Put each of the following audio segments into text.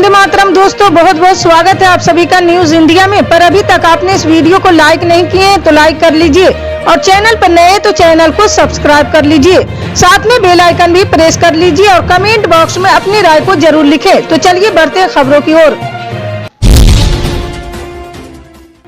वंदे मातरम। दोस्तों बहुत बहुत स्वागत है आप सभी का न्यूज इंडिया में। पर अभी तक आपने इस वीडियो को लाइक नहीं किए हैं तो लाइक कर लीजिए और चैनल पर नए तो चैनल को सब्सक्राइब कर लीजिए। साथ में बेल आइकन भी प्रेस कर लीजिए और कमेंट बॉक्स में अपनी राय को जरूर लिखें। तो चलिए बढ़ते हैं खबरों की ओर।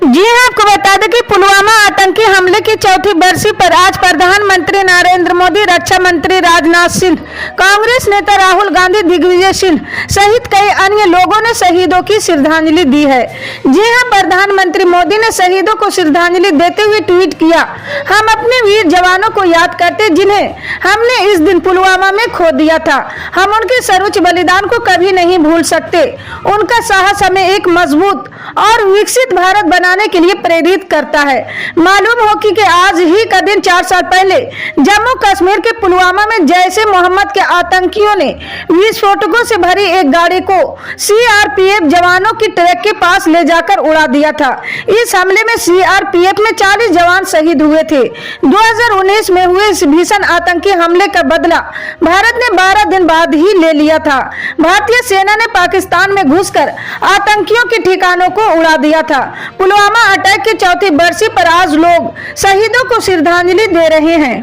जी हां, आपको बता दें कि पुलवामा आतंकी हमले की चौथी बरसी पर आज प्रधानमंत्री नरेंद्र मोदी, रक्षा मंत्री राजनाथ सिंह, कांग्रेस नेता राहुल गांधी, दिग्विजय सिंह सहित कई अन्य लोगों ने शहीदों की श्रद्धांजलि दी है। जी हां, प्रधानमंत्री मोदी ने शहीदों को श्रद्धांजलि देते हुए ट्वीट किया, हम अपने वीर जवानों को याद करते जिन्हें हमने इस दिन पुलवामा में खो दिया था। हम उनके सर्वोच्च बलिदान को कभी नहीं भूल सकते। उनका साहस हमें एक मजबूत और विकसित भारत बनाने के लिए प्रेरित करता है। मालूम हो कि आज ही का दिन 4 साल पहले जम्मू कश्मीर के पुलवामा में जैश ए मोहम्मद के आतंकियों ने विस्फोटकों से भरी एक गाड़ी को सीआरपीएफ जवानों की ट्रक के पास ले जाकर उड़ा दिया था। इस हमले में सीआरपीएफ में 40 जवान शहीद हुए थे। 2019 में हुए इस भीषण आतंकी हमले का बदला भारत ने 12 दिन बाद ही ले लिया था। भारतीय सेना ने पाकिस्तान में घुसकर आतंकियों के ठिकानों को उड़ा दिया था। पुलवामा अटैक की चौथी बरसी पर आज लोग शहीदों को श्रद्धांजलि दे रहे हैं।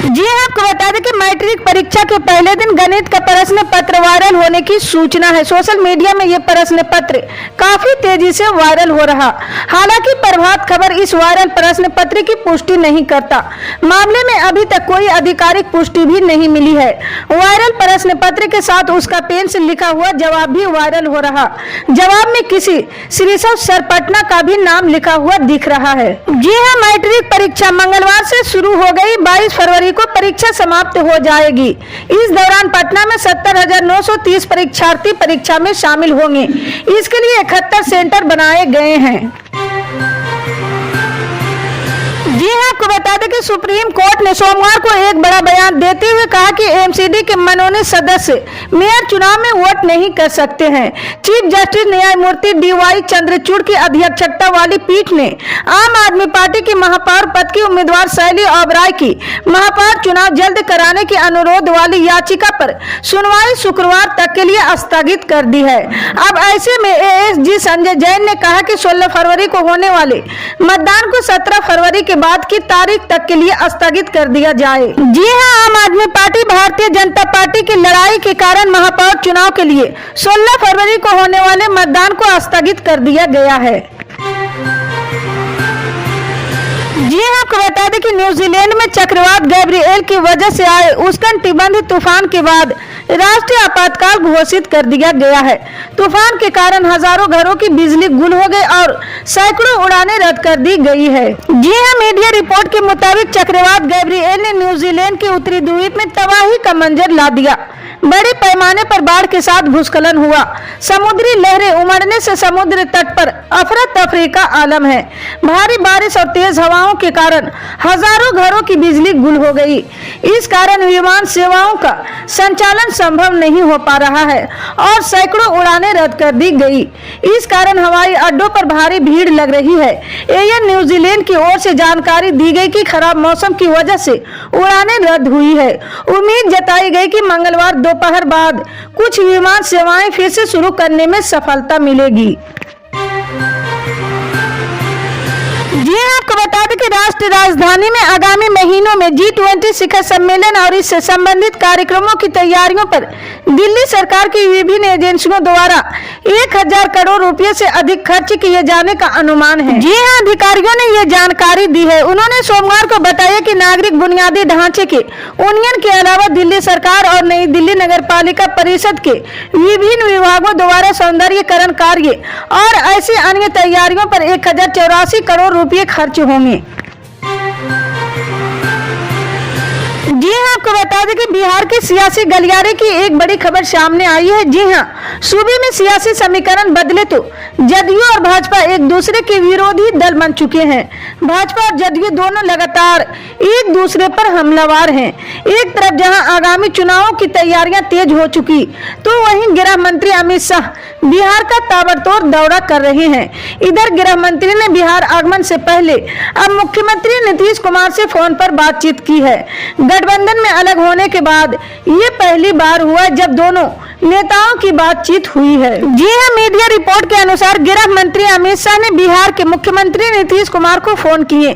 जी हां, आपको बता दें कि मैट्रिक परीक्षा के पहले दिन गणित का प्रश्न पत्र वायरल होने की सूचना है। सोशल मीडिया में यह प्रश्न पत्र काफी तेजी से वायरल हो रहा। हालांकि प्रभात खबर इस वायरल प्रश्न पत्र की पुष्टि नहीं करता। मामले में अभी तक कोई आधिकारिक पुष्टि भी नहीं मिली है। वायरल प्रश्न पत्र के साथ उसका पेन से लिखा हुआ जवाब भी वायरल हो रहा। जवाब में किसी श्रीशव सर पटना का भी नाम लिखा हुआ दिख रहा है। जी हां, मैट्रिक परीक्षा मंगलवार से शुरू हो गई। 22 फरवरी को परीक्षा समाप्त हो जाएगी। इस दौरान पटना में 70,930 परीक्षार्थी परीक्षा में शामिल होंगे। इसके लिए 71 सेंटर बनाए गए हैं। जी हां, आपको बता दें कि सुप्रीम कोर्ट ने सोमवार को एक बड़ा बयान देते हुए कहा कि एमसीडी के मनोनीत सदस्य मेयर चुनाव में वोट नहीं कर सकते हैं। चीफ जस्टिस न्यायमूर्ति डीवाई चंद्रचूड़ की अध्यक्षता वाली पीठ ने आम आदमी पार्टी की महापौर पद की उम्मीदवार शैली ओबराय की महापौर चुनाव जल्द कराने की अनुरोध वाली याचिका पर सुनवाई शुक्रवार तक के लिए स्थगित कर दी है। अब ऐसे में एएसजी संजय जैन ने कहा कि 16 फरवरी को होने वाले मतदान को 17 फरवरी के बाद की तारीख तक के लिए स्थगित कर दिया जाए। जी हां, आम आदमी पार्टी भारतीय जनता पार्टी की लड़ाई के कारण महापौर चुनाव के लिए 16 फरवरी को होने वाले मतदान को स्थगित कर दिया गया है। जी हां, आपको बता दें कि न्यूजीलैंड में चक्रवात गैब्रिएल की वजह से आए उष्णकटिबंधीय तूफान के बाद राष्ट्रीय आपातकाल घोषित कर दिया गया है। तूफान के कारण हजारों घरों की बिजली गुल हो गई और सैकड़ों उड़ानें रद्द कर दी गई है। जी हां, मीडिया रिपोर्ट के मुताबिक चक्रवात गैब्रिएल ने न्यूजीलैंड के उत्तरी द्वीप में तबाही का मंजर ला दिया। बड़े पैमाने पर बाढ़ के साथ भूस्खलन हुआ। समुद्री लहरें उमड़ने से समुद्र तट पर अफरा तफरी का आलम है। भारी बारिश और तेज हवाओं के कारण हजारों घरों की बिजली गुल हो गई। इस कारण विमान सेवाओं का संचालन संभव नहीं हो पा रहा है और सैकड़ों उड़ानें रद्द कर दी गई। इस कारण हवाई अड्डों पर भारी भीड़ लग रही है। एयर न्यूजीलैंड की ओर से जानकारी दी गई कि खराब मौसम की वजह से उड़ानें रद्द हुई है। उम्मीद जताई गई कि मंगलवार दोपहर बाद कुछ विमान सेवाएं फिर से शुरू करने में सफलता मिलेगी। जी हां, आपको बता दें कि राष्ट्रीय राजधानी में आगामी महीनों में G20 शिखर सम्मेलन और इससे संबंधित कार्यक्रमों की तैयारियों पर दिल्ली सरकार की विभिन्न एजेंसियों द्वारा 1000 करोड़ रुपए से अधिक खर्च किए जाने का अनुमान है। जी हां, अधिकारियों ने ये जानकारी दी है। उन्होंने सोमवार को बताया कि नागरिक बुनियादी ढांचे के यूनियन के अलावा दिल्ली सरकार और नई दिल्ली नगर पालिका परिषद के विभिन्न विभागों द्वारा सौंदर्यीकरण कार्य और ऐसी अन्य तैयारियों पर 1084 करोड़ रुपए खर्च होंगे। जी हां, आपको बता दें कि बिहार के सियासी गलियारे की एक बड़ी खबर सामने आई है। जी हां, सूबे में सियासी समीकरण बदले तो जदयू और भाजपा एक दूसरे के विरोधी दल बन चुके हैं। भाजपा और जदयू दोनों लगातार एक दूसरे पर हमलावर हैं। एक तरफ जहां आगामी चुनावों की तैयारियां तेज हो चुकी, तो वहीं गृह मंत्री अमित शाह बिहार का ताबड़तोड़ दौरा कर रहे हैं। इधर गृह मंत्री ने बिहार आगमन से पहले अब मुख्यमंत्री नीतीश कुमार से फोन पर बातचीत की है। गठबंधन में अलग होने के बाद ये पहली बार हुआ जब दोनों नेताओं की बातचीत हुई है। जी हां, मीडिया रिपोर्ट के अनुसार गृह मंत्री अमित शाह ने बिहार के मुख्यमंत्री नीतीश कुमार को फोन किए।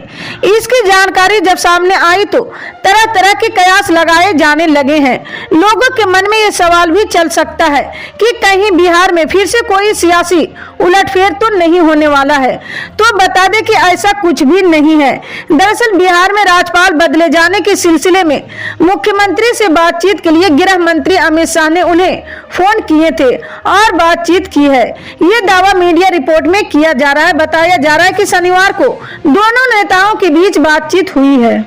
इसकी जानकारी जब सामने आई तो तरह तरह के कयास लगाए जाने लगे हैं। लोगों के मन में ये सवाल भी चल सकता है कि कहीं बिहार में फिर से कोई सियासी उलटफेर तो नहीं होने वाला है। तो बता दें कि ऐसा कुछ भी नहीं है। दरअसल बिहार में राज्यपाल बदले जाने के सिलसिले में मुख्यमंत्री से बातचीत के लिए गृह मंत्री अमित शाह ने उन्हें फोन किए थे और बातचीत की है। ये दावा मीडिया रिपोर्ट में किया जा रहा है। बताया जा रहा है कि शनिवार को दोनों नेताओं के बीच बातचीत हुई है।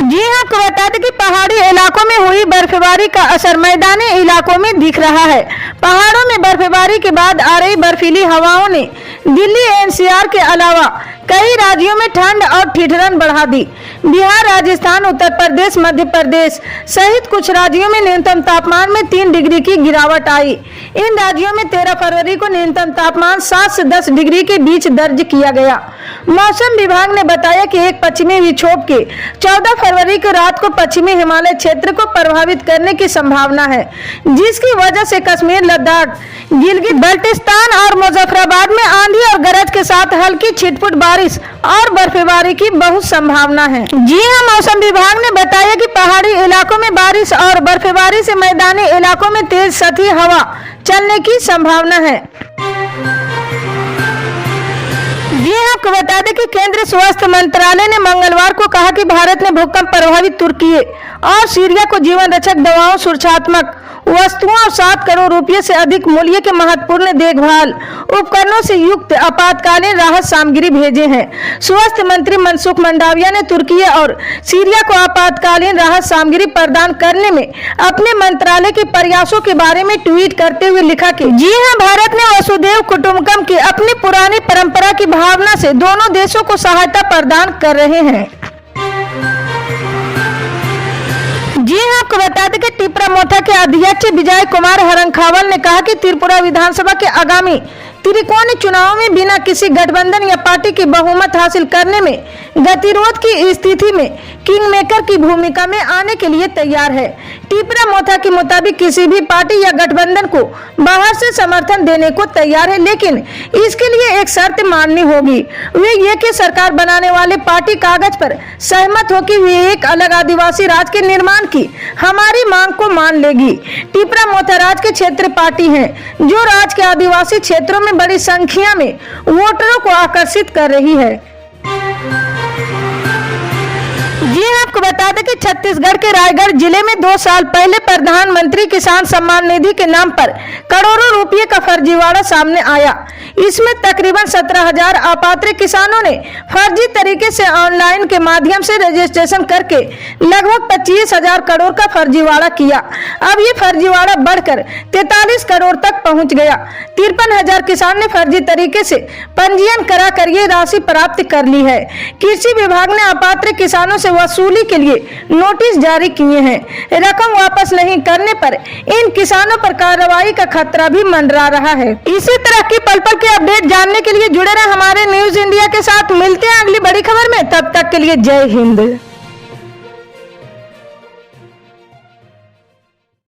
जी हाँ, आपको बता दें कि पहाड़ी इलाकों में हुई बर्फबारी का असर मैदानी इलाकों में दिख रहा है। पहाड़ों में बर्फबारी के बाद आ रही बर्फीली हवाओं ने दिल्ली एनसीआर के अलावा कई राज्यों में ठंड और ठिठुरन बढ़ा दी। बिहार, राजस्थान, उत्तर प्रदेश, मध्य प्रदेश सहित कुछ राज्यों में न्यूनतम तापमान में 3 डिग्री की गिरावट आई। इन राज्यों में 13 फरवरी को न्यूनतम तापमान 7 से 10 डिग्री के बीच दर्ज किया गया। मौसम विभाग ने बताया कि एक पश्चिमी विक्षोभ के 14 फरवरी को रात को पश्चिमी हिमालय क्षेत्र को प्रभावित करने की संभावना है, जिसकी वजह से कश्मीर, लद्दाख, गिलगित बाल्टिस्तान और मुजफ्फराबाद में आंधी और गरज के साथ हल्की छिटपुट बारिश और बर्फबारी की बहुत संभावना है। जी हां, मौसम विभाग ने बताया कि पहाड़ी इलाकों में बारिश और बर्फबारी से मैदानी इलाकों में तेज सतही हवा चलने की संभावना है। जी हां, आपको बता दें कि केंद्रीय स्वास्थ्य मंत्रालय ने मंगलवार को कहा कि भारत ने भूकंप प्रभावित तुर्की और सीरिया को जीवन रक्षक दवाओं, सुरक्षात्मक वस्तुओं और 7 करोड़ रुपए से अधिक मूल्य के महत्वपूर्ण देखभाल उपकरणों से युक्त आपातकालीन राहत सामग्री भेजे हैं। स्वास्थ्य मंत्री मनसुख मंडाविया ने तुर्की और सीरिया को आपातकालीन राहत सामग्री प्रदान करने में अपने मंत्रालय के प्रयासों के बारे में ट्वीट करते हुए लिखा कि जी हां, भारत ने वसुधैव कुटुंबकम की अपनी पुरानी परंपरा की भावना से दोनों देशों को सहायता प्रदान कर रहे हैं। जी हां, आपको बता दें कि टिपरा मोथा के अध्यक्ष विजय कुमार हरंखावल ने कहा कि त्रिपुरा विधानसभा के आगामी त्रिकोणीय चुनाव में बिना किसी गठबंधन या पार्टी की बहुमत हासिल करने में गतिरोध की स्थिति में किंगमेकर की भूमिका में आने के लिए तैयार है। टिपरा मोथा के मुताबिक किसी भी पार्टी या गठबंधन को बाहर से समर्थन देने को तैयार है, लेकिन इसके लिए एक शर्त माननी होगी। वे ये कि सरकार बनाने वाले पार्टी कागज पर सहमत हो कि वे एक अलग आदिवासी राज्य के निर्माण की हमारी मांग को मान लेगी। टिपरा मोथा राज्य के क्षेत्र पार्टी है जो राज्य के आदिवासी क्षेत्रों में बड़ी संख्या में वोटरों को आकर्षित कर रही है। जी हां, आपको बता दें कि छत्तीसगढ़ के रायगढ़ जिले में 2 साल पहले प्रधानमंत्री किसान सम्मान निधि के नाम पर करोड़ों रुपए का फर्जीवाड़ा सामने आया। इसमें तकरीबन 17,000 अपात्र किसानों ने फर्जी तरीके से ऑनलाइन के माध्यम से रजिस्ट्रेशन करके लगभग 25,000 करोड़ का फर्जीवाड़ा किया। अब ये फर्जीवाड़ा बढ़कर 43 करोड़ तक पहुंच गया। 53,000 किसान ने फर्जी तरीके से पंजीयन करा कर ये राशि प्राप्त कर ली है। कृषि विभाग ने अपात्र किसानों से वसूली के लिए नोटिस जारी किए हैं। रकम वापस नहीं करने पर इन किसानों पर कार्रवाई का खतरा भी मंडरा रहा है। इसी तरह की पल पल के अपडेट जानने के लिए जुड़े रहे हमारे न्यूज इंडिया के साथ। मिलते हैं अगली बड़ी खबर में, तब तक के लिए जय हिंद।